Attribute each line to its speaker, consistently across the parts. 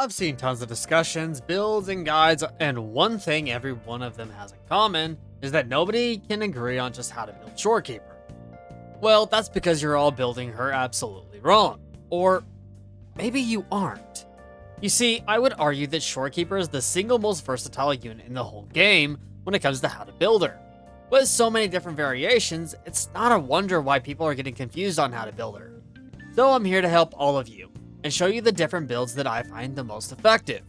Speaker 1: I've seen tons of discussions, builds, and guides, and one thing every one of them has in common is that nobody can agree on just how to build Shorekeeper. Well, that's because you're all building her absolutely wrong. Or maybe you aren't. You see, I would argue that Shorekeeper is the single most versatile unit in the whole game when it comes to how to build her. With so many different variations, it's not a wonder why people are getting confused on how to build her. So I'm here to help all of you and show you the different builds that I find the most effective.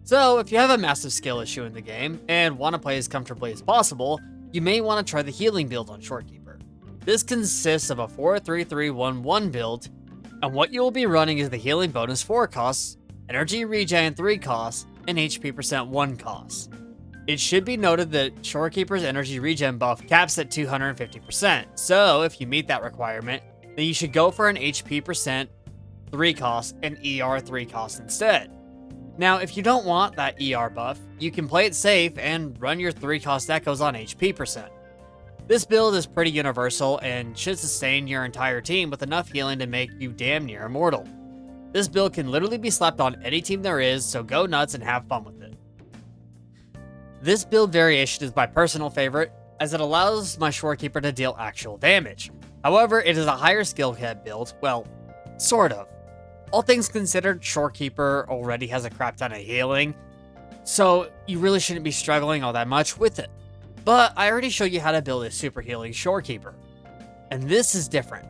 Speaker 1: So if you have a massive skill issue in the game and want to play as comfortably as possible, you may want to try the healing build on Shorekeeper. This consists of a 4-3-3-1-1 build, and what you will be running is the healing bonus 4 costs, energy regen 3 costs, and HP percent 1 costs. It should be noted that Shorekeeper's energy regen buff caps at 250%, so if you meet that requirement, then you should go for an HP percent 3 cost and ER 3 cost instead. Now, if you don't want that ER buff, you can play it safe and run your 3 cost echoes on HP percent. This build is pretty universal and should sustain your entire team with enough healing to make you damn near immortal. This build can literally be slapped on any team there is, so go nuts and have fun with it. This build variation is my personal favorite, as it allows my Shorekeeper to deal actual damage. However, it is a higher skill cap build, well, sort of. All things considered, Shorekeeper already has a crap ton of healing, so you really shouldn't be struggling all that much with it. But I already showed you how to build a super healing Shorekeeper, and this is different.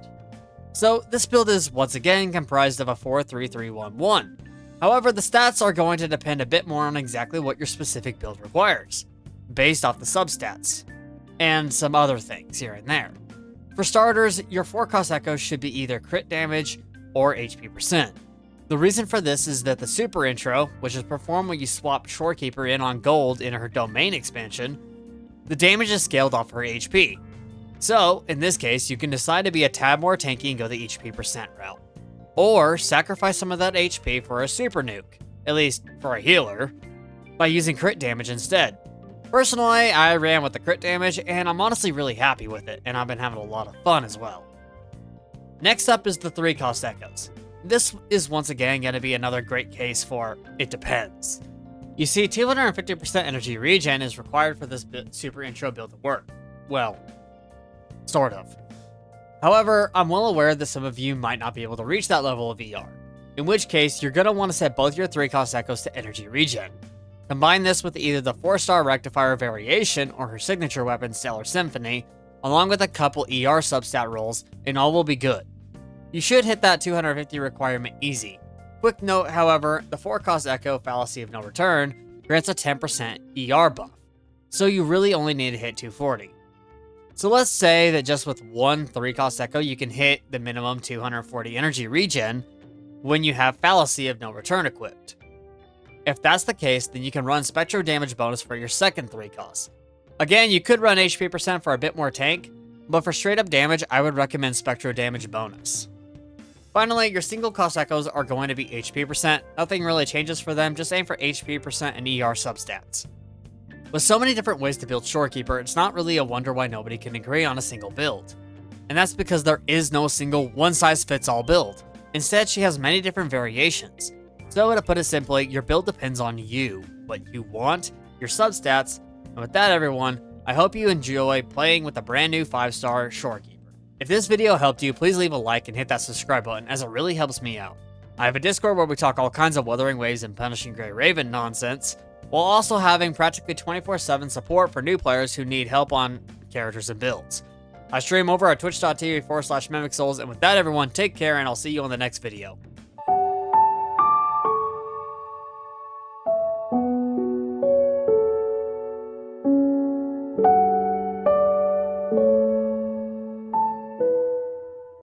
Speaker 1: So this build is once again comprised of a 4-3-3-1-1. However, the stats are going to depend a bit more on exactly what your specific build requires, based off the substats, and some other things here and there. For starters, your 4 cost echoes should be either crit damage or HP percent. The reason for this is that the super intro, which is performed when you swap Shorekeeper in on gold in her domain expansion, the damage is scaled off her HP. So, in this case, you can decide to be a tad more tanky and go the HP percent route. Or sacrifice some of that HP for a super nuke, at least for a healer, by using crit damage instead. Personally, I ran with the crit damage, and I'm honestly really happy with it, and I've been having a lot of fun as well. Next up is the 3 cost echoes. This is once again going to be another great case for it depends. You see, 250% energy regen is required for this super intro build to work. Well, sort of. However, I'm well aware that some of you might not be able to reach that level of ER, in which case you're going to want to set both your 3 cost echoes to energy regen. Combine this with either the 4-star rectifier variation or her signature weapon Stellar Symphony, along with a couple ER substat rolls, and all will be good. You should hit that 250 requirement easy. Quick note, however, the 4 cost echo Fallacy of No Return grants a 10% ER buff, so you really only need to hit 240. So let's say that just with one 3 cost echo you can hit the minimum 240 energy regen when you have Fallacy of No Return equipped. If that's the case, then you can run Spectro damage bonus for your second 3 cost. Again, you could run HP percent for a bit more tank, but for straight up damage, I would recommend Spectro damage bonus. Finally, your single cost echoes are going to be HP percent. Nothing really changes for them, just aim for HP percent and ER substats. With so many different ways to build Shorekeeper, it's not really a wonder why nobody can agree on a single build. And that's because there is no single one-size-fits-all build. Instead, she has many different variations. So to put it simply, your build depends on you, what you want, your substats, and with that everyone, I hope you enjoy playing with the brand new 5-star Shorekeeper. If this video helped you, please leave a like and hit that subscribe button as it really helps me out. I have a Discord where we talk all kinds of Wuthering Waves and Punishing Grey Raven nonsense, while also having practically 24/7 support for new players who need help on characters and builds. I stream over at twitch.tv/MimicSouls, and with that everyone, take care and I'll see you on the next video.